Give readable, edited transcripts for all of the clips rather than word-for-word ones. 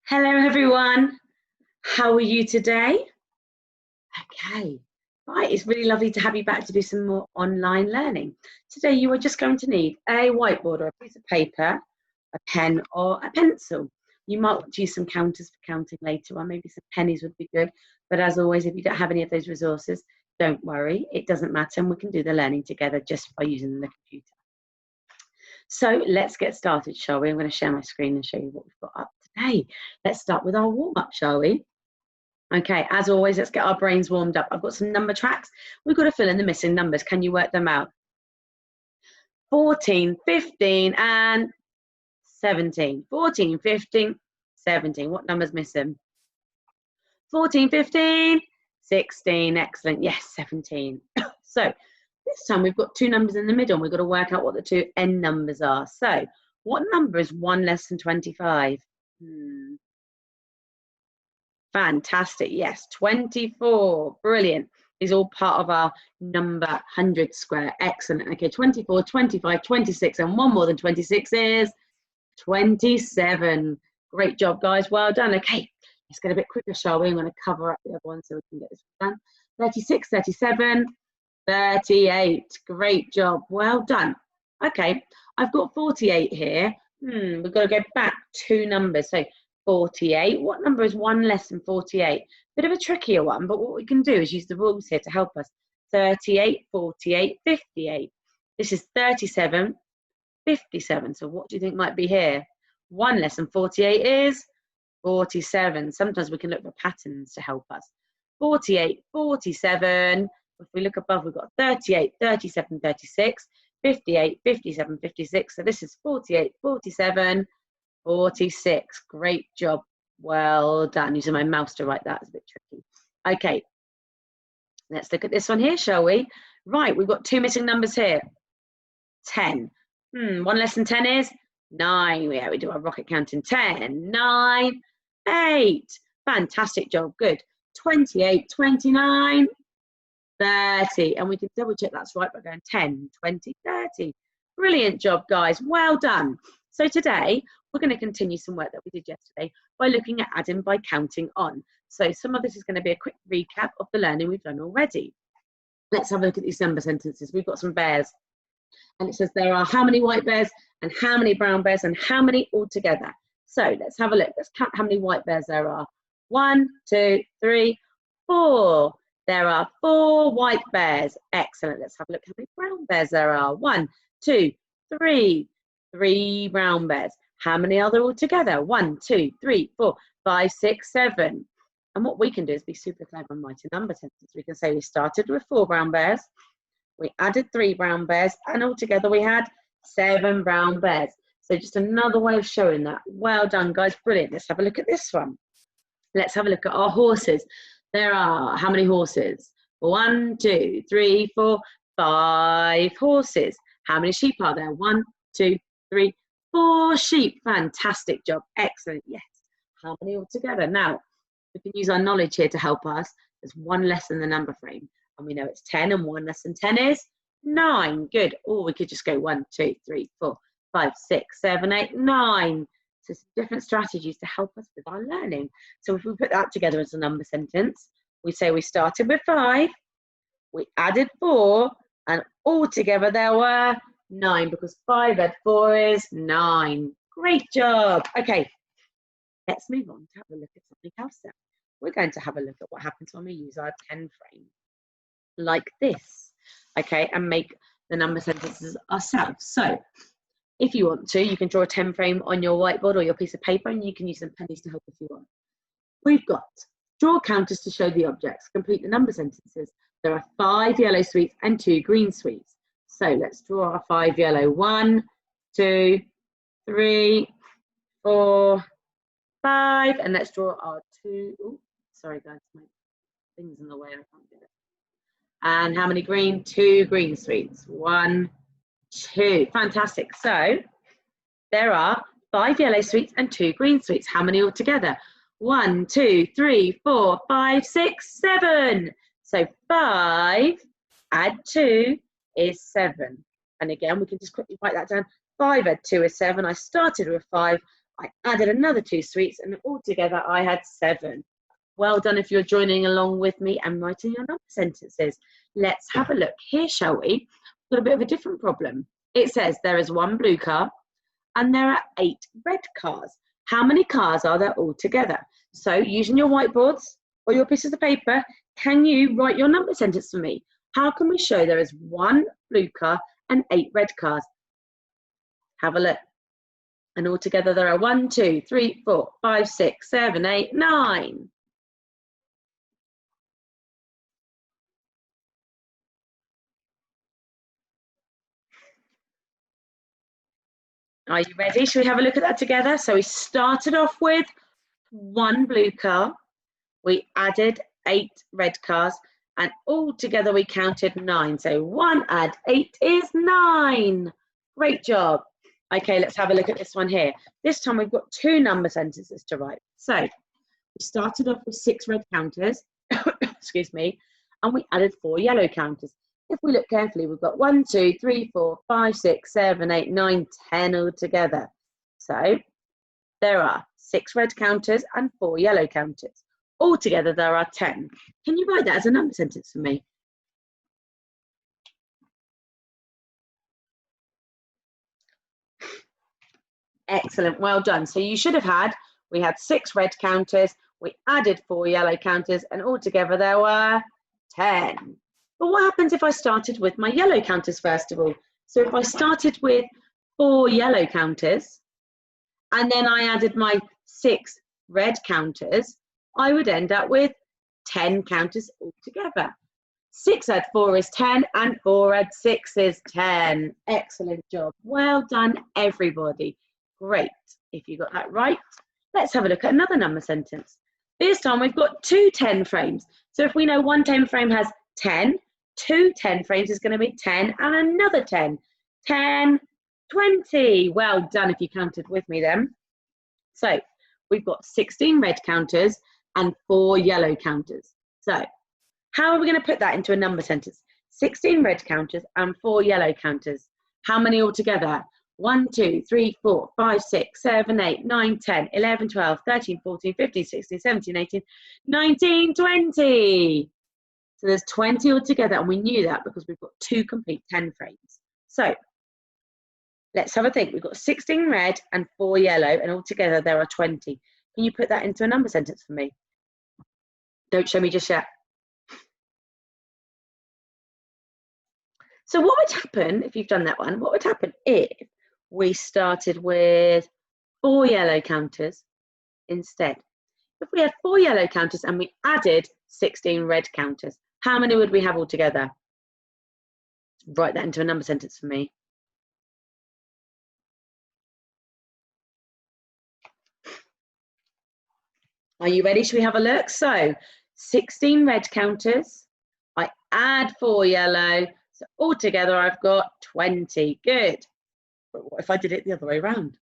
Hello everyone, how are you today? Okay, right, it's really lovely to have you back to do some more online learning. Today you are just going to need a whiteboard or a piece of paper, a pen or a pencil. You might want to use some counters for counting later on, maybe some pennies would be good, but as always, if you don't have any of those resources, don't worry, it doesn't matter and we can do the learning together just by using the computer. So let's get started, shall we? I'm going to share my screen and show you what we've got up today. Let's start with our warm-up, shall we? Okay, as always, let's get our brains warmed up. I've got some number tracks. We've got to fill in the missing numbers. Can you work them out? 14, 15, and 17. 14, 15, 17. What number's missing? 14, 15, 16. Excellent. Yes, 17. So this time we've got two numbers in the middle and we've got to work out what the two end numbers are. So what number is 1 less than 25? Fantastic. Yes, 24. Brilliant. Is all part of our number 100 square. Excellent. Okay, 24, 25, 26, and one more than 26 is 27. Great job, guys. Well done. Okay, let's get a bit quicker, shall we? I'm going to cover up the other one so we can get this done. 36, 37, 38. Great job. Well done. Okay, I've got 48 here. We've got to go back two numbers. So 48. What number is 1 less than 48? Bit of a trickier one, but what we can do is use the rules here to help us. 38, 48, 58. This is 37, 57. So what do you think might be here? 1 less than 48 is 47. Sometimes we can look for patterns to help us. 48, 47. If we look above, we've got 38, 37, 36, 58, 57, 56. So this is 48, 47, 46. Great job. Well done. Using my mouse to write that is a bit tricky. Okay, let's look at this one here, shall we? Right, we've got two missing numbers here. 10. 1 less than 10 is 9. Yeah, we do our rocket counting. 10, 9, 8. Fantastic job. Good. 28, 29, 30. And we can double check that's right by going 10, 20, 30. Brilliant job, guys. Well done. So today, we're going to continue some work that we did yesterday by looking at adding by counting on. So some of this is going to be a quick recap of the learning we've done already. Let's have a look at these number sentences. We've got some bears. And it says there are how many white bears and how many brown bears and how many altogether. So let's have a look. Let's count how many white bears there are. 1, 2, 3, 4. There are 4 white bears. Excellent. Let's have a look how many brown bears there are. 1, 2, 3. 3 brown bears. How many are there all together? 1, 2, 3, 4, 5, 6, 7. And what we can do is be super clever and write a number sentence. We can say we started with 4 brown bears, we added 3 brown bears, and altogether we had 7 brown bears. So just another way of showing that. Well done, guys. Brilliant. Let's have a look at this one. Let's have a look at our horses. There are how many horses? 1, 2, 3, 4, 5 horses. How many sheep are there? 1, 2, 3, 4 sheep. Fantastic job. Excellent. Yes. How many altogether? Now, we can use our knowledge here to help us. There's 1 less than the number frame. And we know it's 10, and 1 less than 10 is 9. Good. Or we could just go 1, 2, 3, 4, 5, 6, 7, 8, 9. So some different strategies to help us with our learning. So if we put that together as a number sentence, we say we started with 5, we added 4, and altogether there were 9, because 5 add 4 is 9. Great job. Okay, let's move on to have a look at something else then. We're going to have a look at what happens when we use our 10 frame like this, okay, and make the number sentences ourselves. So if you want to, you can draw a 10 frame on your whiteboard or your piece of paper, and you can use some pennies to help if you want. We've got draw counters to show the objects, complete the number sentences. There are 5 yellow sweets and 2 green sweets. So let's draw our 5 yellow. 1, 2, 3, 4, 5, and let's draw our 2. Ooh, sorry guys, my thing's in the way, I can't get it. And how many green? 2 green sweets. 1, 2. Fantastic. So there are 5 yellow sweets and 2 green sweets. How many altogether? 1, 2, 3, 4, 5, 6, 7. So 5 add 2 is 7. And again, we can just quickly write that down. 5 add 2 is 7. I started with 5. I added another 2 sweets, and altogether I had 7. Well done if you're joining along with me and writing your number sentences. Let's have a look here, shall we? We've got a bit of a different problem. It says there is 1 blue car and there are 8 red cars. How many cars are there altogether? So using your whiteboards or your pieces of paper, can you write your number sentence for me? How can we show there is 1 blue car and 8 red cars? Have a look. And altogether there are 1, 2, 3, 4, 5, 6, 7, 8, 9. Are you ready? Shall we have a look at that together? So we started off with 1 blue car. We added 8 red cars, and all together we counted 9. So 1 add 8 is 9. Great job. Okay, let's have a look at this one here. This time we've got 2 number sentences to write. So we started off with 6 red counters, excuse me, and we added 4 yellow counters. If we look carefully, we've got 1, 2, 3, 4, 5, 6, 7, 8, 9, 10 all together. So there are 6 red counters and 4 yellow counters. Altogether, there are 10. Can you write that as a number sentence for me? Excellent, well done. So you should have had, we had 6 red counters, we added 4 yellow counters, and altogether there were 10. But what happens if I started with my yellow counters first of all? So if I started with 4 yellow counters, and then I added my 6 red counters, I would end up with 10 counters altogether. 6 add 4 is 10, and 4 add 6 is 10. Excellent job. Well done, everybody. Great. If you got that right, let's have a look at another number sentence. This time we've got 2 10 frames. So if we know one 10 frame has 10, 2 10 frames is going to be 10 and another 10. 10, 20. Well done if you counted with me then. So we've got 16 red counters and 4 yellow counters. So how are we going to put that into a number sentence? 16 red counters and 4 yellow counters. How many altogether? 1, 2, 3, 4, 5, 6, 7, 8, 9, 10, 11, 12, 13, 14, 15, 16, 17, 18, 19, 20. So there's 20 altogether, and we knew that because we've got 2 complete 10 frames. So let's have a think. We've got 16 red and 4 yellow, and altogether there are 20. Can you put that into a number sentence for me? Don't show me just yet. So what would happen if you've done that one? What would happen if we started with 4 yellow counters instead? If we had 4 yellow counters and we added 16 red counters, how many would we have altogether? Write that into a number sentence for me. Are you ready? Should we have a look? So 16 red counters, I add 4 yellow, so altogether I've got 20. Good. But what if I did it the other way around?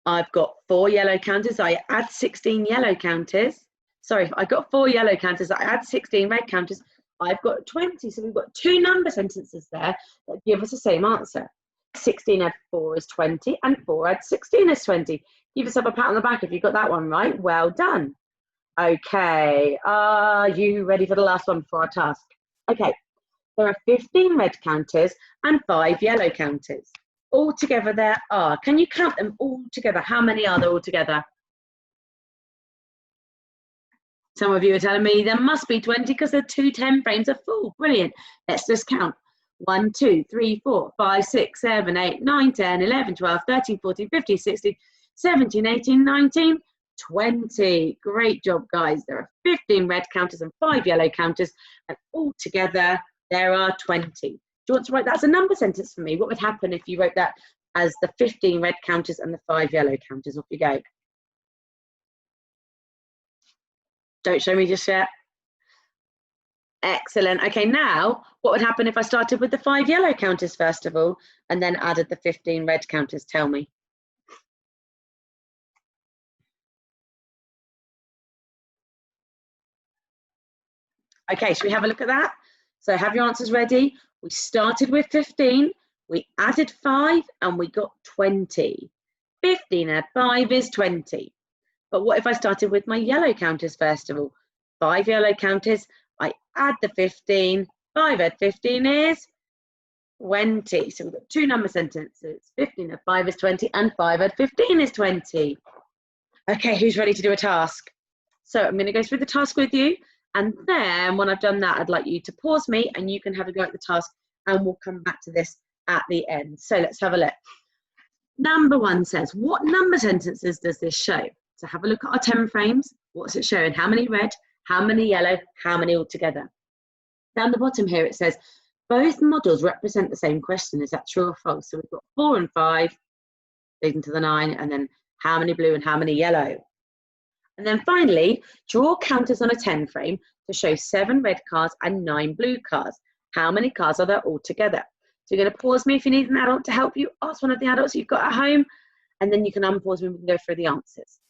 I've got 4 yellow counters, I add 16 yellow counters. Sorry, I've got 4 yellow counters, I add 16 red counters, I've got 20. So we've got 2 number sentences there that give us the same answer. 16 add 4 is 20, and 4 add 16 is 20. Give yourself a pat on the back if you got that one right. Well done. Okay, are you ready for the last one for our task? Okay, there are 15 red counters and 5 yellow counters. Altogether there are, can you count them all together? How many are there altogether? Some of you are telling me there must be 20 because the 2 10 frames are full. Brilliant. Let's just count. 1, 2, 3, 4, 5, 6, 7, 8, 9, 10, 11, 12, 13, 14, 15, 16, 17, 18, 19, 20. Great job, guys. There are 15 red counters and 5 yellow counters, and altogether there are 20. Do you want to write that as a number sentence for me? What would happen if you wrote that as the 15 red counters and the 5 yellow counters? Off you go. Don't show me just yet. Excellent. Okay, now what would happen if I started with the 5 yellow counters first of all and then added the 15 red counters? Tell me. Okay, should we have a look at that? So have your answers ready. We started with 15, We added 5 and we got 20. 15 add 5 is 20. But what if I started with my yellow counters first of all? 5 yellow counters, I add the 15, 5 add 15 is 20. So we've got 2 number sentences. 15 add 5 is 20 and 5 add 15 is 20. Okay, who's ready to do a task? So I'm going to go through the task with you, and then when I've done that, I'd like you to pause me and you can have a go at the task, and we'll come back to this at the end. So let's have a look. Number 1 says, what number sentences does this show? So have a look at our 10 frames. What's it showing? How many red? How many yellow? How many altogether? Down the bottom here it says, both models represent the same question. Is that true or false? So we've got 4 and 5 leading to the 9, and then how many blue and how many yellow? And then finally, draw counters on a 10 frame to show 7 red cars and 9 blue cars. How many cars are there altogether? So you're going to pause me if you need an adult to help you. Ask one of the adults you've got at home, and then you can unpause me and we can go through the answers.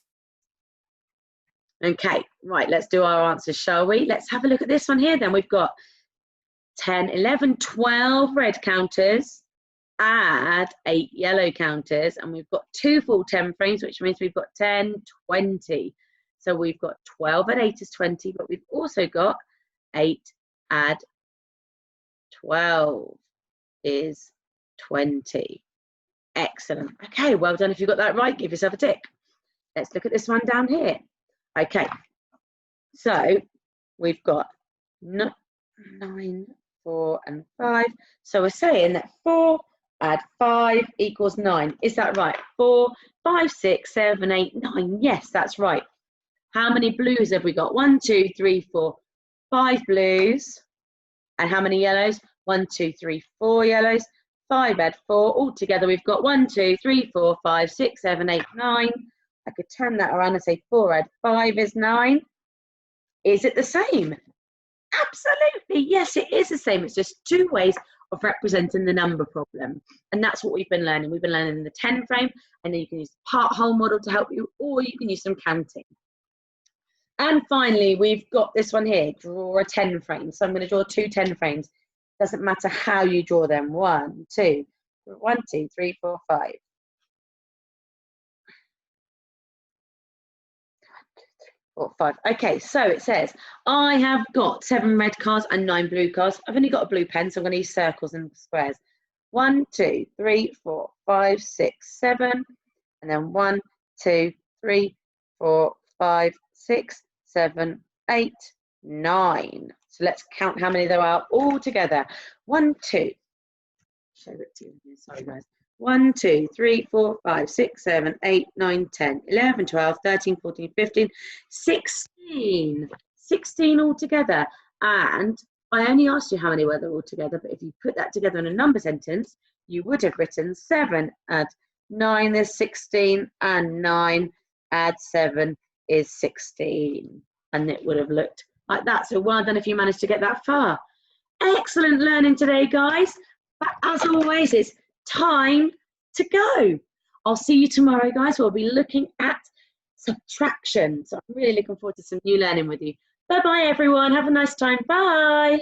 Okay, right, let's do our answers, shall we? Let's have a look at this one here then. We've got 10, 11, 12 red counters, add 8 yellow counters, and we've got 2 full 10 frames, which means we've got 10, 20. So we've got 12 add 8 is 20, but we've also got 8 add 12 is 20. Excellent. Okay, well done. If you got that right, give yourself a tick. Let's look at this one down here. Okay, so we've got 9, 4 and 5. So we're saying that 4 add 5 equals 9. Is that right? 4, 5, 6, 7, 8, 9. Yes, that's right. How many blues have we got? 1, 2, 3, 4, 5 blues. And how many yellows? 1, 2, 3, 4 yellows. 5 add 4. Altogether, we've got 1, 2, 3, 4, 5, 6, 7, 8, 9. I could turn that around and say 4 add 5 is 9. Is it the same? Absolutely. Yes, it is the same. It's just 2 ways of representing the number problem. And that's what we've been learning. We've been learning the 10 frame, and then you can use the part-whole model to help you, or you can use some counting. And finally, we've got this one here, draw a 10 frame. So I'm going to draw 2 10 frames. Doesn't matter how you draw them. 1, 2, 1, 2, 3, 4, 5. 4, 5. Okay, so it says, I have got 7 red cars and 9 blue cars. I've only got a blue pen, so I'm going to use circles and squares. 1, 2, 3, 4, 5, 6, 7. And then 1, 2, 3, 4, 5, 6, 7, 8, 9. So let's count how many there are all together. 1, 2. Show it to you. Sorry, guys. 1, 2, 3, 4, 5, 6, 7, 8, 9, 10, 11, 12, 13, 14, 15, 16. 16 altogether. And I only asked you how many were there altogether, but if you put that together in a number sentence, you would have written 7 add 9 is 16, and 9 add 7 is 16. And it would have looked like that. So well done if you managed to get that far. Excellent learning today, guys. But as always, it's time to go. I'll see you tomorrow, guys. We'll be looking at subtraction. So I'm really looking forward to some new learning with you. Bye-bye, everyone. Have a nice time. Bye.